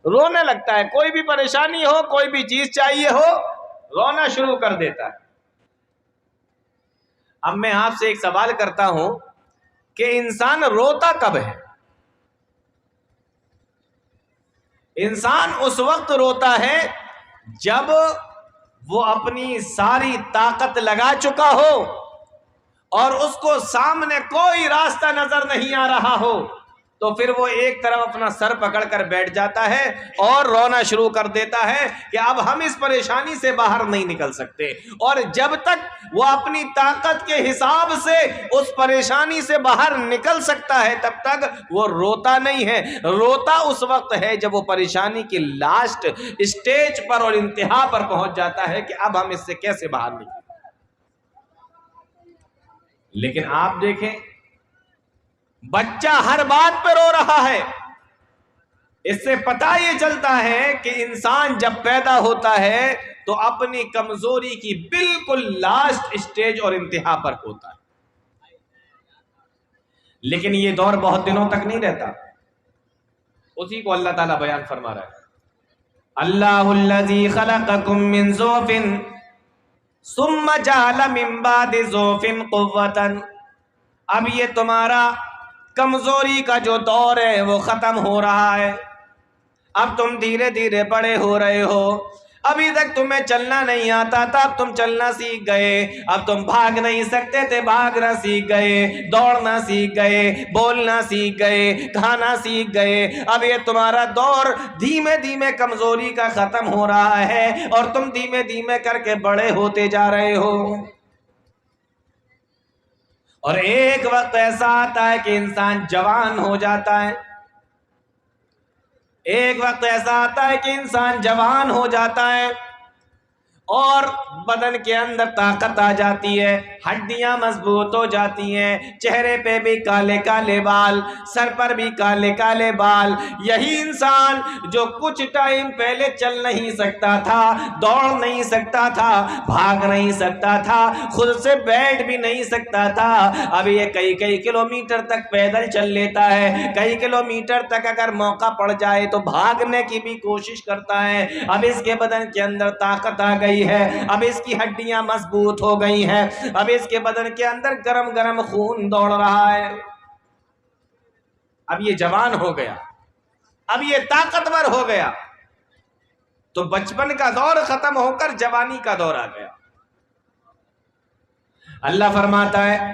رونے لگتا ہے، کوئی بھی پریشانی ہو، کوئی بھی چیز چاہیے ہو، رونا شروع کر دیتا ہے۔ اب میں آپ سے ایک سوال کرتا ہوں کہ انسان روتا کب ہے؟ انسان اس وقت روتا ہے جب وہ اپنی ساری طاقت لگا چکا ہو اور اس کو سامنے کوئی راستہ نظر نہیں آ رہا ہو، تو پھر وہ ایک طرف اپنا سر پکڑ کر بیٹھ جاتا ہے اور رونا شروع کر دیتا ہے کہ اب ہم اس پریشانی سے باہر نہیں نکل سکتے۔ اور جب تک وہ اپنی طاقت کے حساب سے اس پریشانی سے باہر نکل سکتا ہے تب تک وہ روتا نہیں ہے۔ روتا اس وقت ہے جب وہ پریشانی کی لاسٹ اسٹیج پر اور انتہا پر پہنچ جاتا ہے کہ اب ہم اس سے کیسے باہر نکلیں۔ لیکن آپ دیکھیں، بچہ ہر بات پہ رو رہا ہے، اس سے پتہ یہ چلتا ہے کہ انسان جب پیدا ہوتا ہے تو اپنی کمزوری کی بالکل لاسٹ اسٹیج اور انتہا پر ہوتا ہے۔ لیکن یہ دور بہت دنوں تک نہیں رہتا، اسی کو اللہ تعالیٰ بیان فرما رہا ہے۔ اللہ الذی خلقکم من ضعف ثم جعل من بعد ضعف قوة۔ اب یہ تمہارا کمزوری کا جو دور ہے وہ ختم ہو رہا ہے، اب تم دھیرے دھیرے بڑے ہو رہے ہو۔ ابھی تک تمہیں چلنا نہیں آتا تھا، اب تم چلنا سیکھ گئے، اب تم بھاگ نہیں سکتے تھے، بھاگنا سیکھ گئے، دوڑنا سیکھ گئے، بولنا سیکھ گئے، کھانا سیکھ گئے۔ اب یہ تمہارا دور دھیمے دھیمے کمزوری کا ختم ہو رہا ہے اور تم دھیمے دھیمے کر کے بڑے ہوتے جا رہے ہو۔ اور ایک وقت ایسا آتا ہے کہ انسان جوان ہو جاتا ہے، ایک وقت ایسا آتا ہے کہ انسان جوان ہو جاتا ہے اور بدن کے اندر طاقت آ جاتی ہے، ہڈیاں مضبوط ہو جاتی ہیں، چہرے پہ بھی کالے کالے بال، سر پر بھی کالے کالے بال۔ یہی انسان جو کچھ ٹائم پہلے چل نہیں سکتا تھا، دوڑ نہیں سکتا تھا، بھاگ نہیں سکتا تھا، خود سے بیٹھ بھی نہیں سکتا تھا، اب یہ کئی کئی کلومیٹر تک پیدل چل لیتا ہے، کئی کلومیٹر تک اگر موقع پڑ جائے تو بھاگنے کی بھی کوشش کرتا ہے۔ اب اس کے بدن کے اندر طاقت آ گئی ہے، اب اس کی ہڈیاں مضبوط ہو گئی ہیں، اب اس کے بدن کے اندر گرم گرم خون دوڑ رہا ہے، اب یہ جوان ہو گیا، اب یہ طاقتور ہو گیا۔ تو بچپن کا دور ختم ہو کر جوانی کا دور آ گیا۔ اللہ فرماتا ہے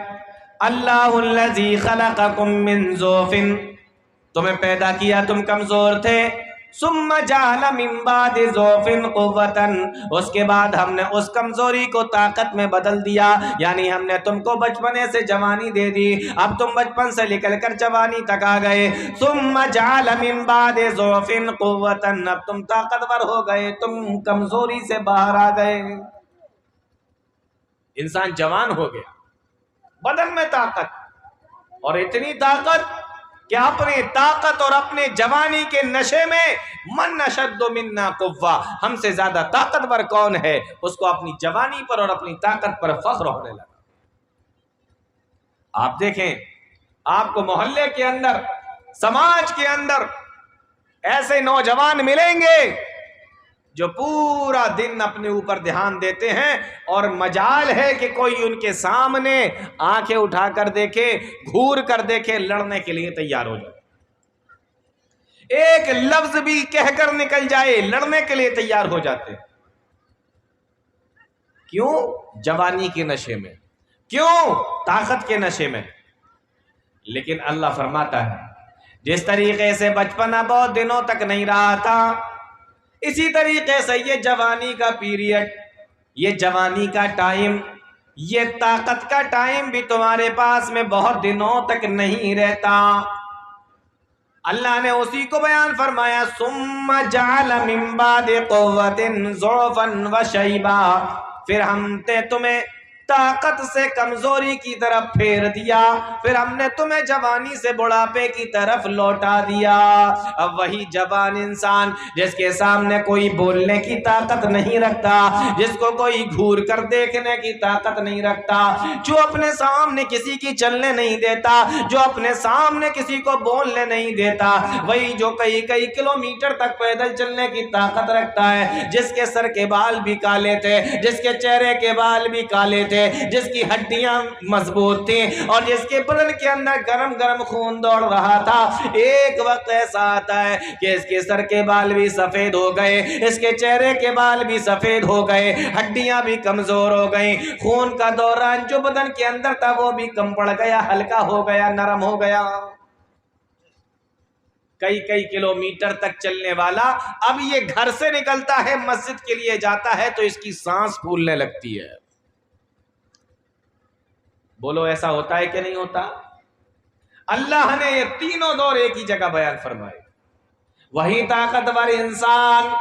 اللہ الذی خلقکم من ضعف، تمہیں پیدا کیا تم کمزور تھے، ثم جعل من بعد ضعف قوة، اس کے بعد ہم نے اس کمزوری کو طاقت میں بدل دیا، یعنی ہم نے تم کو بچپنے سے جوانی دے دی، اب تم بچپن سے نکل کر جوانی تک آ گئے۔ ثم جعل من بعد ضعف قوة، اب تم طاقتور ہو گئے، تم کمزوری سے باہر آ گئے۔ انسان جوان ہو گیا، بدن میں طاقت، اور اتنی طاقت کہ اپنی طاقت اور اپنے جوانی کے نشے میں من اشد منا قوہ، ہم سے زیادہ طاقتور کون ہے، اس کو اپنی جوانی پر اور اپنی طاقت پر فخر ہونے لگا۔ آپ دیکھیں، آپ کو محلے کے اندر، سماج کے اندر ایسے نوجوان ملیں گے جو پورا دن اپنے اوپر دھیان دیتے ہیں، اور مجال ہے کہ کوئی ان کے سامنے آنکھیں اٹھا کر دیکھے، گھور کر دیکھے، لڑنے کے لیے تیار ہو جائے، ایک لفظ بھی کہہ کر نکل جائے لڑنے کے لیے تیار ہو جاتے۔ کیوں؟ جوانی کے نشے میں، کیوں؟ طاقت کے نشے میں۔ لیکن اللہ فرماتا ہے جس طریقے سے بچپنا بہت دنوں تک نہیں رہا تھا، اسی طریقے سے یہ جوانی کا پیریڈ، یہ جوانی کا ٹائم، یہ طاقت کا ٹائم بھی تمہارے پاس میں بہت دنوں تک نہیں رہتا۔ اللہ نے اسی کو بیان فرمایا ثم جعل من بعد قوة ضعفا وشیبا، پھر ہم نے تمہیں طاقت سے کمزوری کی طرف پھیر دیا، پھر ہم نے تمہیں جوانی سے بڑھاپے کی طرف لوٹا دیا۔ اب وہی جوان انسان جس کے سامنے کوئی بولنے کی طاقت نہیں رکھتا، جس کو کوئی گھور کر دیکھنے کی طاقت نہیں رکھتا، جو اپنے سامنے کسی کی چلنے نہیں دیتا، جو اپنے سامنے کسی کو بولنے نہیں دیتا، وہی جو کئی کئی کلومیٹر تک پیدل چلنے کی طاقت رکھتا ہے، جس کے سر کے بال بھی کالے تھے، جس کے چہرے کے بال بھی کالے تھے، جس کی ہڈیاں مضبوط تھیں اور جس کے بدن کے اندر گرم گرم خون دوڑ رہا تھا، ایک وقت ایسا آتا ہے کہ اس کے سر کے بال بھی سفید ہو گئے، اس کے چہرے کے بال بھی سفید ہو گئے، ہڈیاں بھی کمزور ہو گئیں، خون کا دوران جو بدن کے اندر تھا وہ بھی کم پڑ گیا، ہلکا ہو گیا، نرم ہو گیا۔ کئی کئی کلومیٹر تک چلنے والا اب یہ گھر سے نکلتا ہے، مسجد کے لیے جاتا ہے تو اس کی سانس پھولنے لگتی ہے۔ بولو ایسا ہوتا ہے کہ نہیں ہوتا؟ اللہ نے یہ تینوں دور ایک ہی جگہ بیان فرمائے۔ وہی طاقتور انسان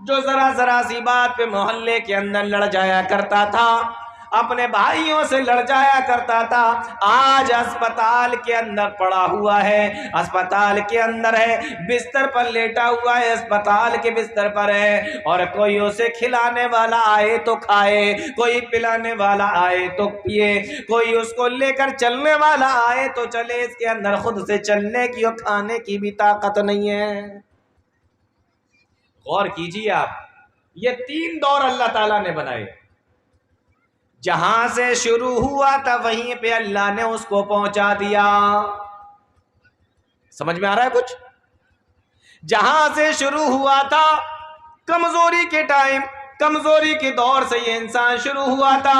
جو ذرا ذرا سی بات پہ محلے کے اندر لڑ جایا کرتا تھا، اپنے بھائیوں سے لڑ جایا کرتا تھا، آج اسپتال کے اندر پڑا ہوا ہے، اسپتال کے اندر ہے، بستر پر لیٹا ہوا ہے، اسپتال کے بستر پر ہے، اور کوئی اسے کھلانے والا آئے تو کھائے، کوئی پلانے والا آئے تو پیے، کوئی اس کو لے کر چلنے والا آئے تو چلے، اس کے اندر خود سے چلنے کی اور کھانے کی بھی طاقت نہیں ہے۔ غور کیجیے آپ، یہ تین دور اللہ تعالیٰ نے بنائے، جہاں سے شروع ہوا تھا وہیں پہ اللہ نے اس کو پہنچا دیا۔ سمجھ میں آ رہا ہے کچھ؟ جہاں سے شروع ہوا تھا کمزوری کے ٹائم، کمزوری کے دور سے یہ انسان شروع ہوا تھا،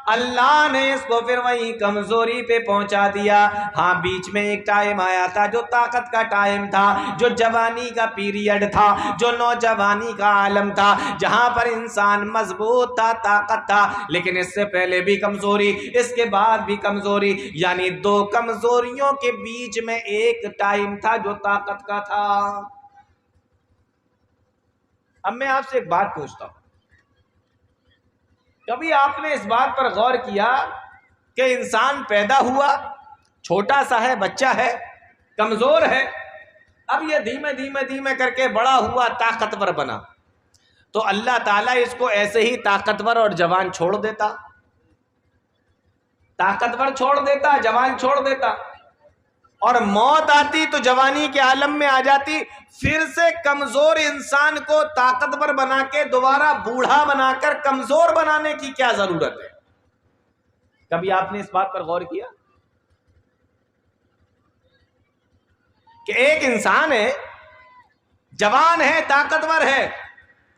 اللہ نے اس کو پھر وہی کمزوری پہ پہنچا دیا۔ ہاں بیچ میں ایک ٹائم آیا تھا جو طاقت کا ٹائم تھا، جو جوانی کا پیریڈ تھا، جو نوجوانی کا عالم تھا، جہاں پر انسان مضبوط تھا، طاقت تھا، لیکن اس سے پہلے بھی کمزوری، اس کے بعد بھی کمزوری، یعنی دو کمزوریوں کے بیچ میں ایک ٹائم تھا جو طاقت کا تھا۔ اب میں آپ سے ایک بات پوچھتا ہوں، کبھی آپ نے اس بات پر غور کیا کہ انسان پیدا ہوا، چھوٹا سا ہے، بچہ ہے، کمزور ہے، اب یہ دھیمے دھیمے دھیمے کر کے بڑا ہوا، طاقتور بنا، تو اللہ تعالیٰ اس کو ایسے ہی طاقتور اور جوان چھوڑ دیتا، طاقتور چھوڑ دیتا، جوان چھوڑ دیتا، اور موت آتی تو جوانی کے عالم میں آ جاتی، پھر سے کمزور انسان کو طاقتور بنا کے دوبارہ بوڑھا بنا کر کمزور بنانے کی کیا ضرورت ہے؟ کبھی آپ نے اس بات پر غور کیا کہ ایک انسان ہے، جوان ہے، طاقتور ہے،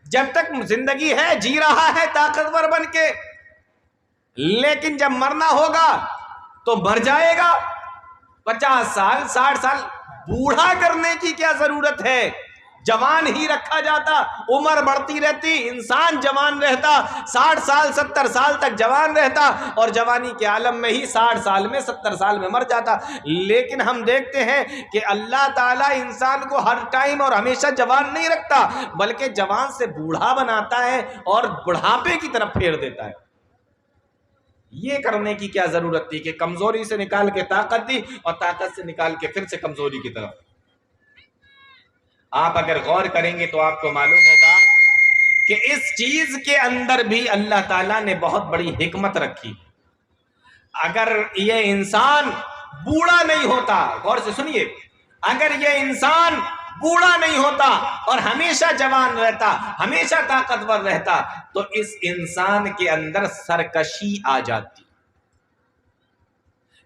جب تک زندگی ہے جی رہا ہے طاقتور بن کے، لیکن جب مرنا ہوگا تو مر جائے گا۔ 50 سال 60 سال بوڑھا کرنے کی کیا ضرورت ہے؟ جوان ہی رکھا جاتا، عمر بڑھتی رہتی، انسان جوان رہتا، 60 سال 70 سال تک جوان رہتا، اور جوانی کے عالم میں ہی 60 سال میں 70 سال میں مر جاتا۔ لیکن ہم دیکھتے ہیں کہ اللہ تعالیٰ انسان کو ہر ٹائم اور ہمیشہ جوان نہیں رکھتا، بلکہ جوان سے بوڑھا بناتا ہے اور بڑھاپے کی طرف پھیر دیتا ہے۔ یہ کرنے کی کیا ضرورت تھی کہ کمزوری سے نکال کے طاقت دی اور طاقت سے نکال کے پھر سے کمزوری کی طرف؟ آپ اگر غور کریں گے تو آپ کو معلوم ہوگا کہ اس چیز کے اندر بھی اللہ تعالیٰ نے بہت بڑی حکمت رکھی۔ اگر یہ انسان بوڑھا نہیں ہوتا، غور سے سنیے، اگر یہ انسان بوڑھا نہیں ہوتا اور ہمیشہ جوان رہتا، ہمیشہ طاقتور رہتا، تو اس انسان کے اندر سرکشی آ جاتی،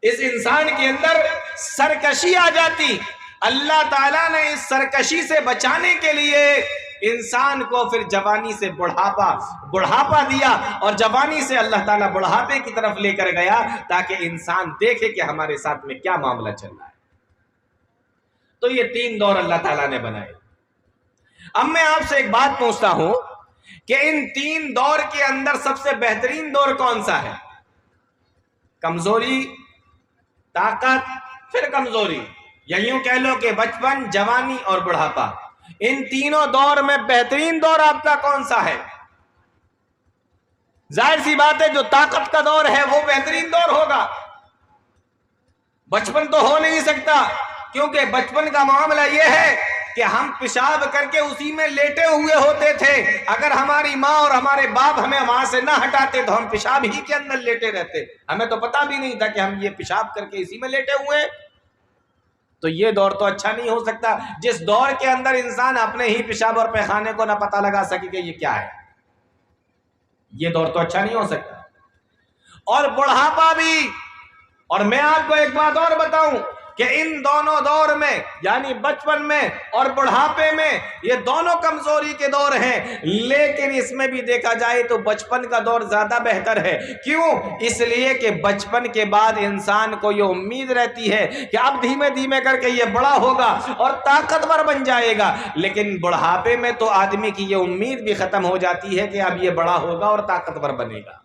اس انسان کے اندر سرکشی آ جاتی۔ اللہ تعالیٰ نے اس سرکشی سے بچانے کے لیے انسان کو پھر جوانی سے بڑھاپا دیا، اور جوانی سے اللہ تعالیٰ بڑھاپے کی طرف لے کر گیا تاکہ انسان دیکھے کہ ہمارے ساتھ میں کیا معاملہ چل رہا ہے۔ تو یہ 3 دور اللہ تعالیٰ نے بنائے۔ اب میں آپ سے ایک بات پوچھتا ہوں کہ ان 3 دور کے اندر سب سے بہترین دور کون سا ہے؟ کمزوری، طاقت، پھر کمزوری، یا یوں کہہ لو کہ بچپن، جوانی اور بڑھاپا، ان تینوں دور میں بہترین دور آپ کا کون سا ہے؟ ظاہر سی بات ہے جو طاقت کا دور ہے وہ بہترین دور ہوگا، بچپن تو ہو نہیں سکتا، کیونکہ بچپن کا معاملہ یہ ہے کہ ہم پیشاب کر کے اسی میں لیٹے ہوئے ہوتے تھے، اگر ہماری ماں اور ہمارے باپ ہمیں وہاں سے نہ ہٹاتے تو ہم پیشاب ہی کے اندر لیٹے رہتے، ہمیں تو پتہ بھی نہیں تھا کہ ہم یہ پیشاب کر کے اسی میں لیٹے ہوئے۔ تو یہ دور تو اچھا نہیں ہو سکتا جس دور کے اندر انسان اپنے ہی پیشاب اور پیخانے کو نہ پتہ لگا سکے کہ یہ کیا ہے، یہ دور تو اچھا نہیں ہو سکتا۔ اور بڑھاپا بھی، اور میں آپ کو ایک بات اور بتاؤں کہ ان دونوں دور میں یعنی بچپن میں اور بڑھاپے میں یہ دونوں کمزوری کے دور ہیں، لیکن اس میں بھی دیکھا جائے تو بچپن کا دور زیادہ بہتر ہے۔ کیوں؟ اس لیے کہ بچپن کے بعد انسان کو یہ امید رہتی ہے کہ اب دھیمے دھیمے کر کے یہ بڑا ہوگا اور طاقتور بن جائے گا، لیکن بڑھاپے میں تو آدمی کی یہ امید بھی ختم ہو جاتی ہے کہ اب یہ بڑا ہوگا اور طاقتور بنے گا۔